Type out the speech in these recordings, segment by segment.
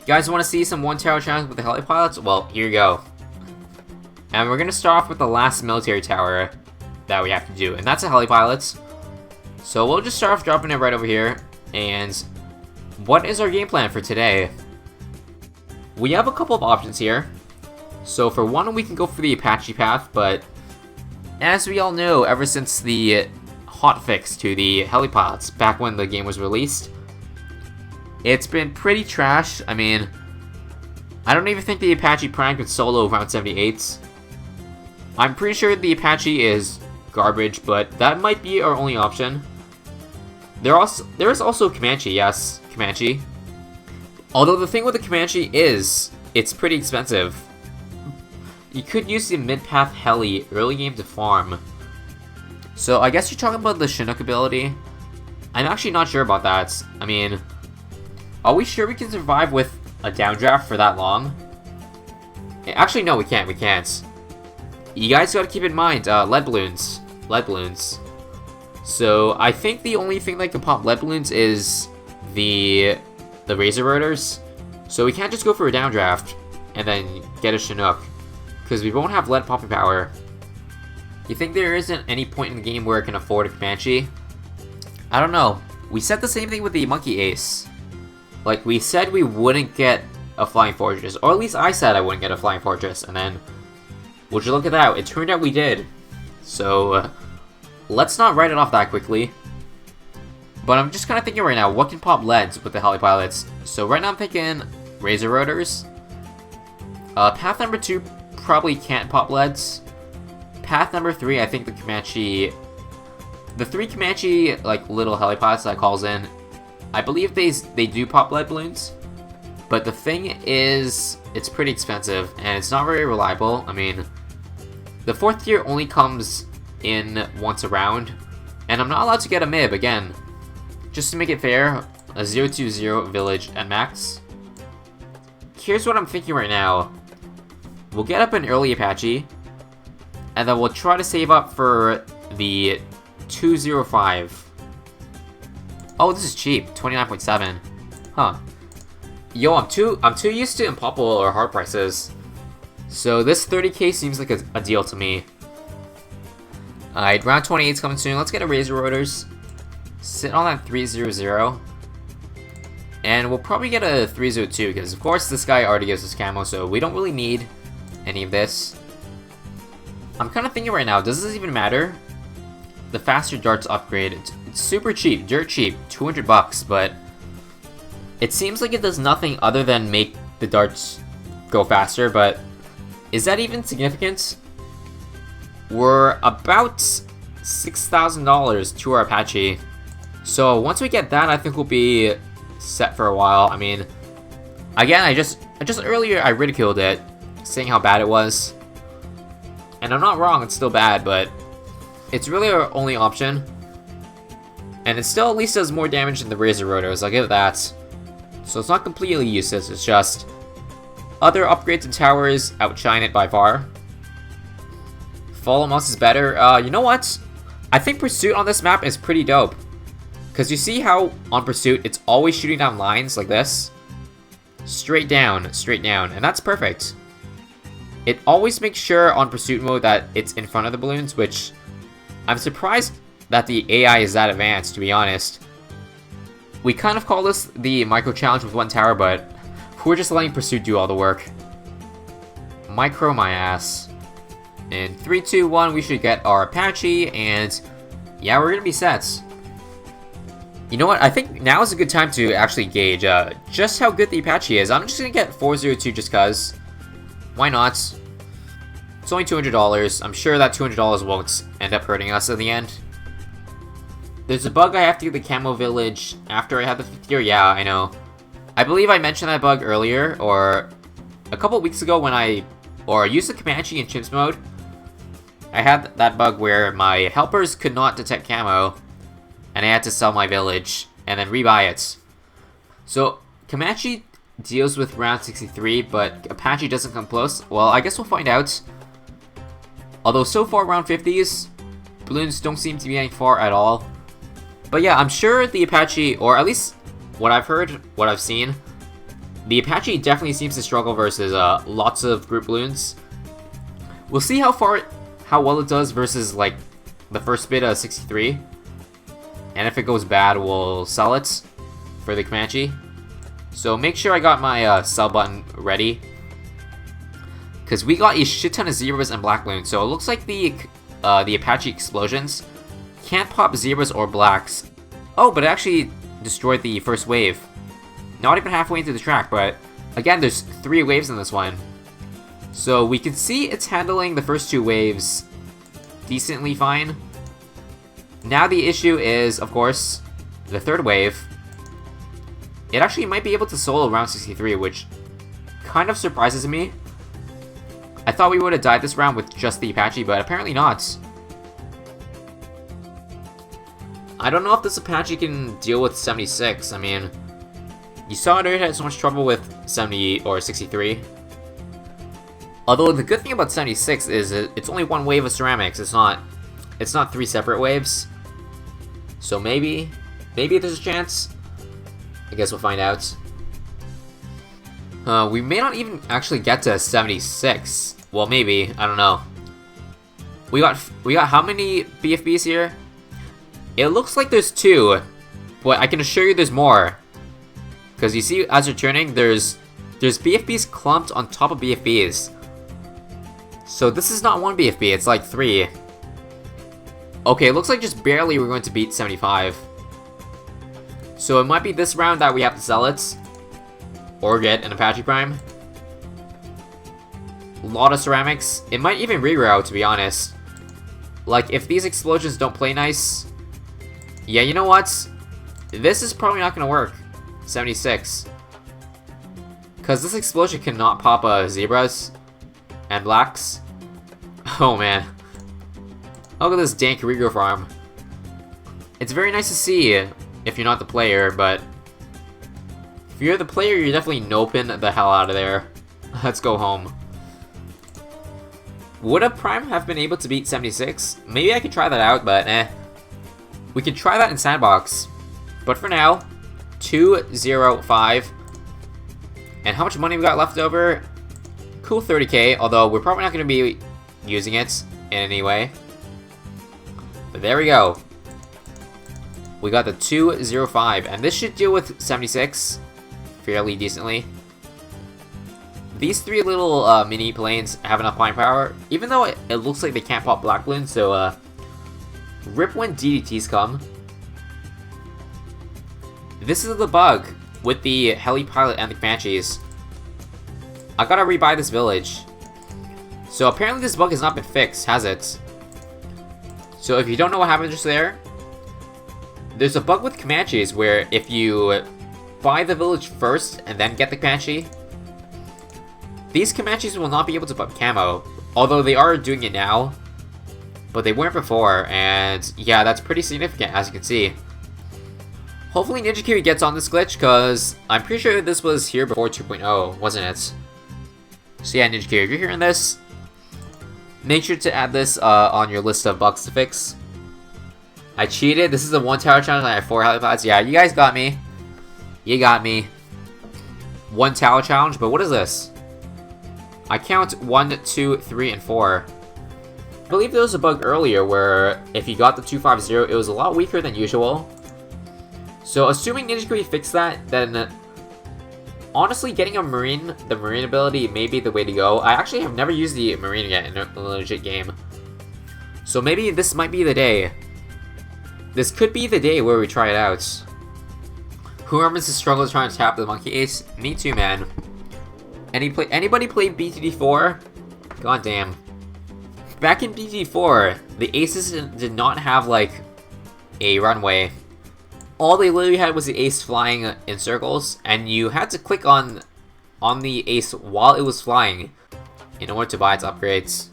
guys want to see some one-tower challenges with the heli pilots? Well, here you go. And we're going to start off with the last military tower that we have to do, and that's a heli pilot. So we'll just start off dropping it right over here. And what is our game plan for today? We have a couple of options here. So for one, we can go for the Apache path, but as we all know, ever since the hotfix to the heli pilots back when the game was released, it's been pretty trash. I mean, I don't even think the Apache Prime could solo around 78. I'm pretty sure the Apache is garbage, but that might be our only option. There is also Comanche, yes, Comanche. Although the thing with the Comanche is, it's pretty expensive. You could use the mid-path heli early game to farm. So I guess you're talking about the Chinook ability. I'm actually not sure about that. I mean, are we sure we can survive with a downdraft for that long? Actually, no, we can't. We can't. You guys gotta keep in mind, lead balloons. Lead balloons. So I think the only thing that can pop lead balloons is the razor rotors. So we can't just go for a downdraft and then get a Chinook, because we won't have lead popping power. You think there isn't any point in the game where it can afford a Comanche? I don't know. We said the same thing with the Monkey Ace. Like, we said we wouldn't get a Flying Fortress, or at least I said I wouldn't get a Flying Fortress, and then, would you look at that, it turned out we did. So, let's not write it off that quickly. But I'm just kind of thinking right now, what can pop leads with the heli pilots? So right now I'm thinking razor rotors. Path number 2 probably can't pop leads. Path number 3, I think the Comanche... The 3 Comanche, like, little heli pilots that calls in, I believe they do pop lead balloons, but the thing is, it's pretty expensive, and it's not very reliable. I mean, the 4th tier only comes in once a round, and I'm not allowed to get a MIB again. Just to make it fair, a 020 village at max. Here's what I'm thinking right now. We'll get up an early Apache, and then we'll try to save up for the 205. Oh, this is cheap. 29.7. Huh. Yo, I'm too used to unpoppable or hard prices. So this 30k seems like a deal to me. Alright, round 28 is coming soon. Let's get a razor rotors. Sit on that 300. And we'll probably get a 302, because of course this guy already gives us camo, so we don't really need any of this. I'm kind of thinking right now, does this even matter? The faster darts upgrade, it's super cheap, dirt cheap, 200 bucks, but it seems like it does nothing other than make the darts go faster, but is that even significant? We're about $6,000 to our Apache, so once we get that, I think we'll be set for a while. I mean, again, I just earlier I ridiculed it, saying how bad it was, and I'm not wrong, it's still bad, but it's really our only option. And it still at least does more damage than the razor rotors, I'll give it that. So it's not completely useless, it's just other upgrades and towers outshine it by far. Follow mouse is better. You know what? I think Pursuit on this map is pretty dope. Because you see how on Pursuit it's always shooting down lines like this? Straight down, and that's perfect. It always makes sure on Pursuit mode that it's in front of the balloons, which I'm surprised that the AI is that advanced, to be honest. We kind of call this the micro challenge with one tower, but we're just letting Pursuit do all the work. Micro my ass. In 3, 2, 1, we should get our Apache, and yeah, we're gonna be set. You know what? I think now is a good time to actually gauge just how good the Apache is. I'm just gonna get 402 just cause. Why not? It's only $200. I'm sure that $200 won't end up hurting us in the end. There's a bug I have to get the camo village after I have the 5th tier. Yeah, I know. I believe I mentioned that bug earlier, or a couple weeks ago when I used the Comanche in chimps mode. I had that bug where my helpers could not detect camo, and I had to sell my village and then rebuy it. So Comanche deals with round 63, but Apache doesn't come close. Well, I guess we'll find out. Although so far round 50s, balloons don't seem to be getting far at all. But yeah, I'm sure the Apache, or at least what I've heard, what I've seen, The Apache definitely seems to struggle versus lots of group balloons. We'll see how well it does versus like the first bit of 63. And if it goes bad, we'll sell it for the Comanche. So make sure I got my sell button ready. Because we got a shit ton of zebras and black balloons. So it looks like the Apache explosions can't pop zebras or blacks. Oh, but it actually destroyed the first wave. Not even halfway into the track, but again, there's 3 waves in this one. So we can see it's handling the first 2 waves decently fine. Now the issue is, of course, the 3rd wave. It actually might be able to solo round 63, which kind of surprises me. I thought we would have died this round with just the Apache, but apparently not. I don't know if this Apache can deal with 76. I mean, you saw it had so much trouble with 70 or 63. Although the good thing about 76 is it's only 1 wave of ceramics. It's not 3 separate waves. So maybe there's a chance. I guess we'll find out. We may not even actually get to 76. Well, maybe. I don't know. We got how many BFBs here? It looks like there's 2, but I can assure you there's more. Because you see, as you're turning, there's BFBs clumped on top of BFBs. So this is not 1 BFB, it's like 3. Okay, it looks like just barely we're going to beat 75. So it might be this round that we have to sell it. Or get an Apache Prime. A lot of ceramics. It might even reroute, to be honest. Like, if these explosions don't play nice... Yeah, you know what? This is probably not going to work. 76. Because this explosion cannot pop zebras and blacks. Oh, man. Look at this dank regrowth farm. It's very nice to see if you're not the player, but... If you're the player, you're definitely noping the hell out of there. Let's go home. Would a Prime have been able to beat 76? Maybe I could try that out, but eh. We could try that in Sandbox. But for now, 205. And how much money we got left over? Cool 30k, although we're probably not going to be using it in any way. But there we go. We got the 205, and this should deal with 76 fairly decently. These 3 little mini planes have enough flying power, even though it looks like they can't pop black balloons, so rip when DDTs come. This is the bug with the Heli Pilot and the Comanches. I gotta rebuy this village. So apparently this bug has not been fixed, has it? So if you don't know what happened just there, there's a bug with Comanches where if you buy the village first and then get the Comanche, these Comanches will not be able to put camo, although they are doing it now, but they weren't before, and yeah, that's pretty significant, as you can see. Hopefully Ninja Kiwi gets on this glitch, because I'm pretty sure this was here before 2.0, wasn't it? So yeah, Ninja Kiwi, if you're hearing this, make sure to add this on your list of bugs to fix. I cheated. This is a 1 tower challenge and I have 4 helipads. Yeah, you guys got me. You got me. 1 tower challenge, but what is this? I count 1, 2, 3, and 4. I believe there was a bug earlier where if you got the 250, it was a lot weaker than usual. So assuming Ninja Kiwi fixed that, then honestly getting the marine ability may be the way to go. I actually have never used the marine yet in a legit game. So maybe this might be the day. This could be the day where we try it out. Who remembers the struggle of trying to tap the monkey ace? Me too, man. Anybody play BTD4? God damn. Back in BTD4, the aces did not have, like, a runway. All they literally had was the ace flying in circles, and you had to click on the ace while it was flying in order to buy its upgrades.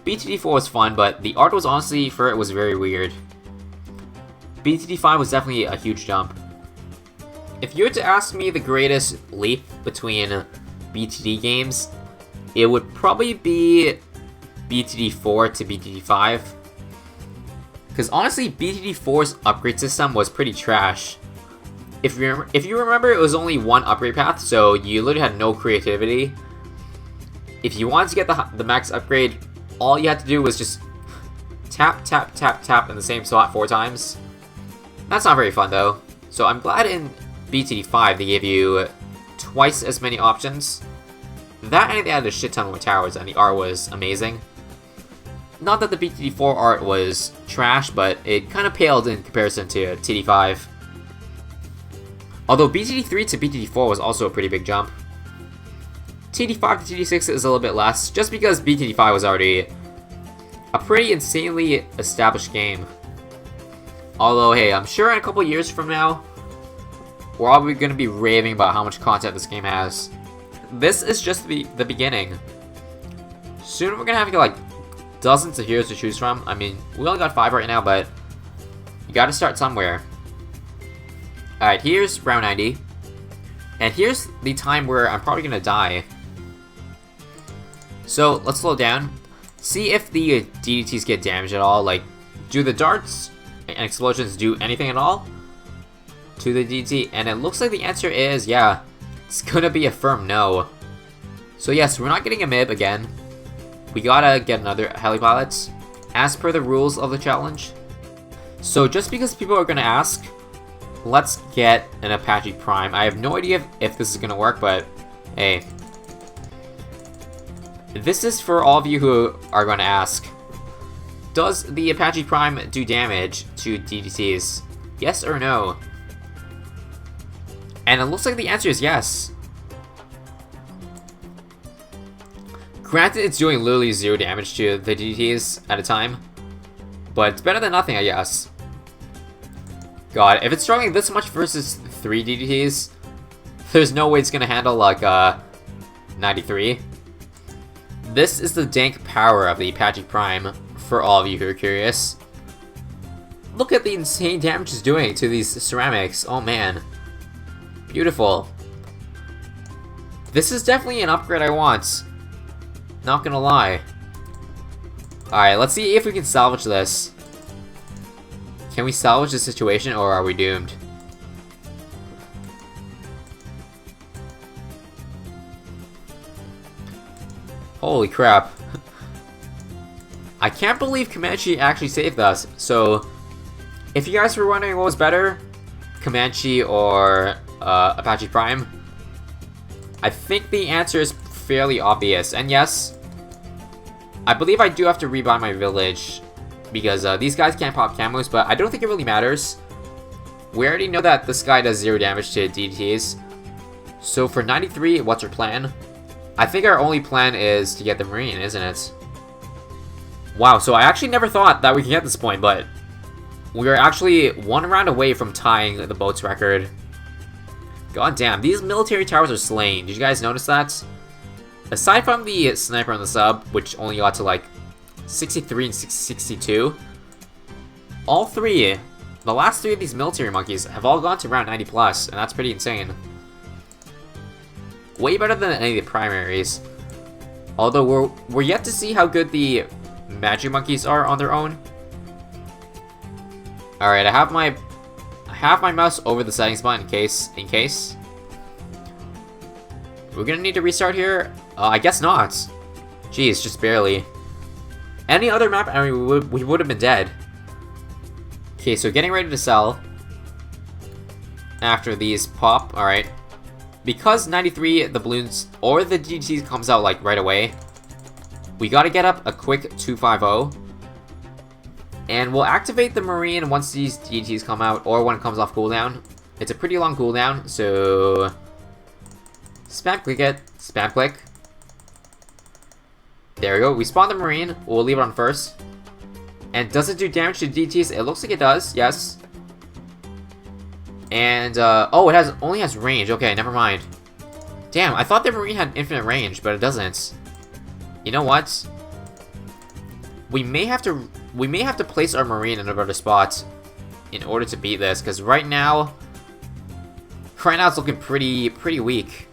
BTD4 was fun, but the art was honestly, for it, was very weird. BTD5 was definitely a huge jump. If you were to ask me the greatest leap between BTD games, it would probably be BTD4 to BTD5. Because honestly, BTD4's upgrade system was pretty trash. if you remember, it was only one upgrade path, so you literally had no creativity. If you wanted to get the max upgrade, all you had to do was just tap, tap, tap, tap in the same slot 4 times. That's not very fun, though. So I'm glad in BTD5 they gave you twice as many options. That and they added a shit ton more towers, and the art was amazing. Not that the BTD4 art was trash, but it kind of paled in comparison to TD5. Although BTD3 to BTD4 was also a pretty big jump. TD5 to TD6 is a little bit less, just because BTD5 was already a pretty insanely established game. Although, hey, I'm sure in a couple years from now, we're all going to be raving about how much content this game has. This is just the beginning. Soon we're going to have like dozens of heroes to choose from. I mean, we only got 5 right now, but you got to start somewhere. Alright, here's round 90. And here's the time where I'm probably going to die. So, let's slow down. See if the DDTs get damaged at all. Like, do the darts and explosions do anything at all to the DDT? And it looks like the answer is, yeah, it's gonna be a firm no. So yes, we're not getting a MIB again. We gotta get another Heli Pilot, as per the rules of the challenge. So just because people are gonna ask, let's get an Apache Prime. I have no idea if this is gonna work, but hey. This is for all of you who are gonna ask. Does the Apache Prime do damage to DDTs? Yes or no? And it looks like the answer is yes. Granted, it's doing literally 0 damage to the DDTs at a time, but it's better than nothing, I guess. God, if it's struggling this much versus 3 DDTs, there's no way it's gonna handle, like, 93. This is the dank power of the Apache Prime, for all of you who are curious. Look at the insane damage it's doing to these ceramics. Oh man. Beautiful. This is definitely an upgrade I want. Not gonna lie. Alright, let's see if we can salvage this. Can we salvage the situation, or are we doomed? Holy crap. I can't believe Comanche actually saved us. So, if you guys were wondering what was better, Comanche or Apache Prime, I think the answer is fairly obvious. And yes, I believe I do have to rebuy my village, because these guys can't pop camos, but I don't think it really matters. We already know that this guy does 0 damage to DDTs. So for 93, what's our plan? I think our only plan is to get the Marine, isn't it? Wow, so I actually never thought that we could get this point, but we're actually 1 round away from tying the boat's record. God damn, these military towers are slain. Did you guys notice that? Aside from the sniper on the sub, which only got to like 63 and 62, all 3, the last 3 of these military monkeys have all gone to around 90 plus, and that's pretty insane. Way better than any of the primaries. Although we're yet to see how good the magic monkeys are on their own. Alright, I have my mouse over the settings button in case. We're gonna need to restart here? I guess not. Jeez, just barely. Any other map, I mean, we would have been dead. Okay, so getting ready to sell. After these pop, alright. Because 93, the balloons, or the DDT comes out, like, right away, we gotta get up a quick 250. And we'll activate the Marine once these DDTs come out, or when it comes off cooldown. It's a pretty long cooldown, so spam click it, spam click. There we go, we spawn the Marine, we'll leave it on first. And does it do damage to DDTs? It looks like it does, yes. And, oh, it only has range. Okay, never mind. Damn, I thought the Marine had infinite range, but it doesn't. You know what? We may have to place our Marine in a better spot in order to beat this, because right now it's looking pretty weak.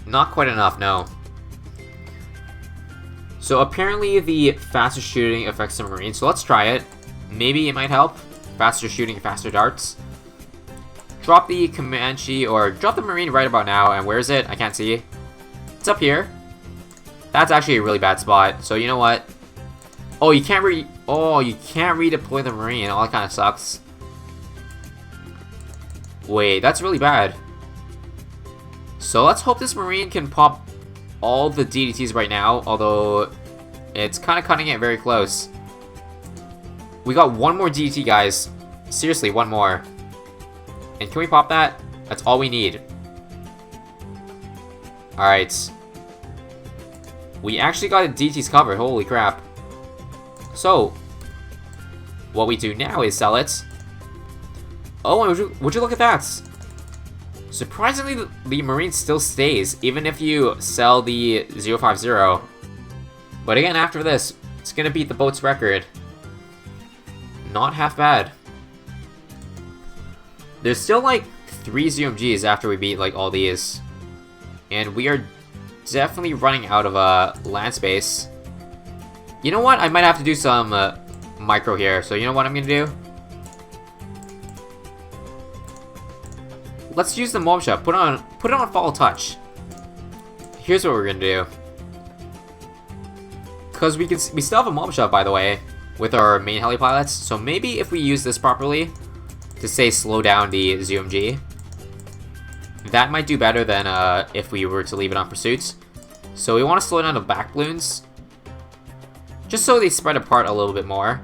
Not quite enough, no. So apparently the faster shooting affects the Marine, so let's try it. Maybe it might help. faster shooting, faster darts. Drop the Comanche, or drop the Marine right about now, and where is it? I can't see. It's up here. That's actually a really bad spot, so you know what? Oh, you can't redeploy the Marine. Oh, that kind of sucks. Wait, that's really bad. So let's hope this Marine can pop all the DDTs right now, although it's kind of cutting it very close. We got one more DDT, guys. Seriously, one more. And can we pop that? That's all we need. Alright. We actually got the DDTs covered, holy crap. So, what we do now is sell it. Oh, and would you look at that? Surprisingly, the Marine still stays, even if you sell the 050. But again, after this, it's gonna beat the boat's record. Not half bad. There's still like 3 ZMGs after we beat like all these. And we are definitely running out of land space. You know what? I might have to do some micro here. So you know what I'm gonna do? Let's use the mob shop. Put it on follow touch. Here's what we're gonna do. Cause we still have a mob shop, by the way, with our main heli pilots. So maybe if we use this properly to say slow down the ZMG, that might do better than if we were to leave it on pursuit. So we want to slow down the back balloons, just so they spread apart a little bit more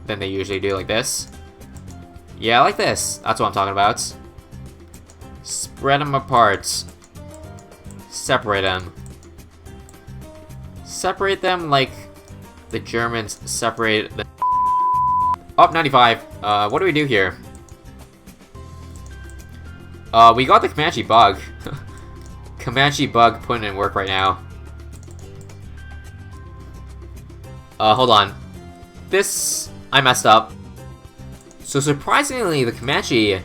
than they usually do, like this. Yeah, like this. That's what I'm talking about. Spread them apart. Separate them. Separate them like the Germans separate the... Oh, 95. What do we do here? We got the Comanche bug. Comanche bug putting in work right now. Hold on. This... I messed up. So surprisingly, the Comanche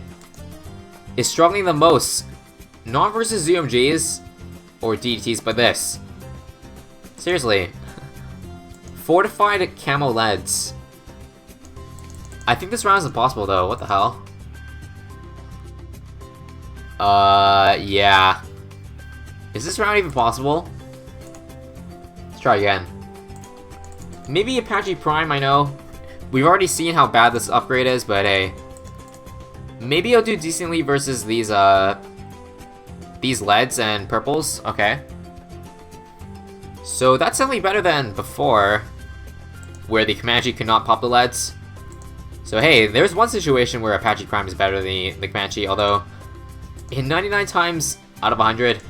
is struggling the most. Not versus ZMGs or DDTs, but this. Seriously. Fortified camo leads. I think this round is impossible though, what the hell? Yeah. Is this round even possible? Let's try again. Maybe Apache Prime, I know. We've already seen how bad this upgrade is, but hey. Maybe I'll do decently versus these leads and purples. Okay. So that's definitely better than before, where the Comanche could not pop the leads. So hey, there's one situation where Apache Prime is better than the Comanche, although in 99 times out of 100,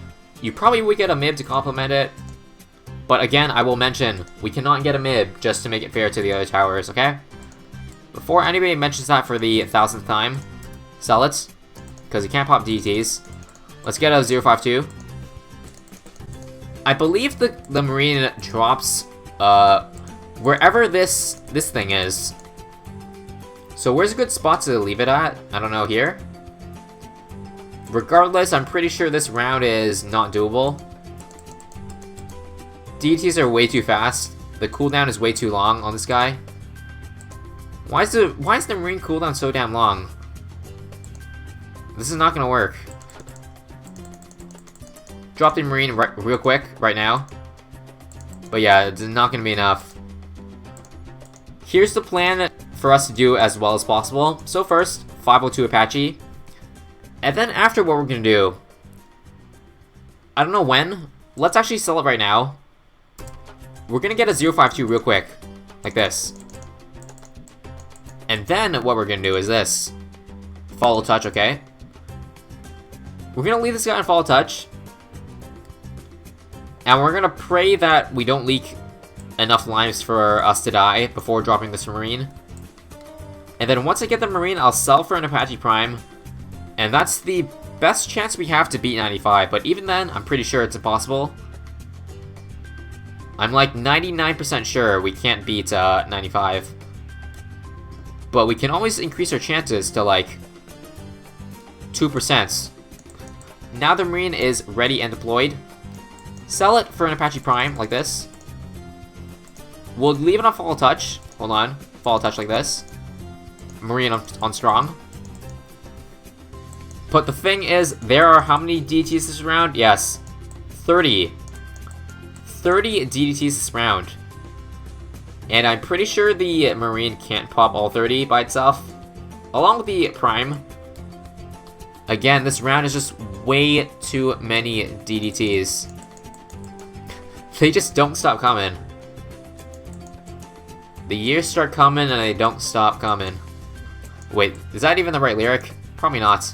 you probably would get a MIB to complement it. But again, I will mention, we cannot get a MIB just to make it fair to the other towers, okay? Before anybody mentions that for the 1000th time, sell it, because you can't pop DTs. Let's get a 052. I believe the Marine drops wherever this thing is. So where's a good spot to leave it at? I don't know, here? Regardless, I'm pretty sure this round is not doable. DTs are way too fast. The cooldown is way too long on this guy. Why is the Marine cooldown so damn long? This is not gonna work. Drop the Marine real quick, right now. But yeah, it's not gonna be enough. Here's the plan for us to do as well as possible. So first, 502 Apache. And then after, what we're gonna do, I don't know when. Let's actually sell it right now. We're gonna get a 052 real quick, like this. And then what we're gonna do is this. Follow touch, okay? We're gonna leave this guy on follow touch. And we're gonna pray that we don't leak enough lives for us to die before dropping this Marine. And then once I get the Marine, I'll sell for an Apache Prime. And that's the best chance we have to beat 95. But even then, I'm pretty sure it's impossible. I'm like 99% sure we can't beat 95. But we can always increase our chances to like 2%. Now the Marine is ready and deployed. Sell it for an Apache Prime, like this. We'll leave it on follow touch. Hold on. Follow touch like this. Marine on strong. But the thing is, there are how many DDTs this round? Yes, 30. 30 DDTs this round. And I'm pretty sure the Marine can't pop all 30 by itself. Along with the Prime. Again, this round is just way too many DDTs. They just don't stop coming. The years start coming and they don't stop coming. Wait, is that even the right lyric? Probably not.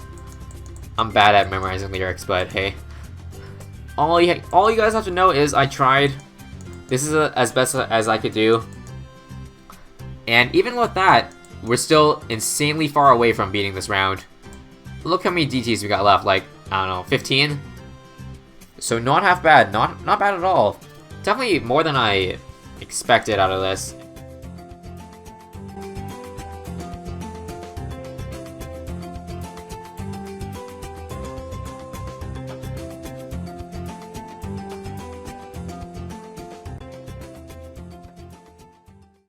I'm bad at memorizing lyrics, but hey. All you guys have to know is I tried. This is as best as I could do. And even with that, we're still insanely far away from beating this round. Look how many DTs we got left, like, I don't know, 15? So not half bad, not bad at all. Definitely more than I expected out of this.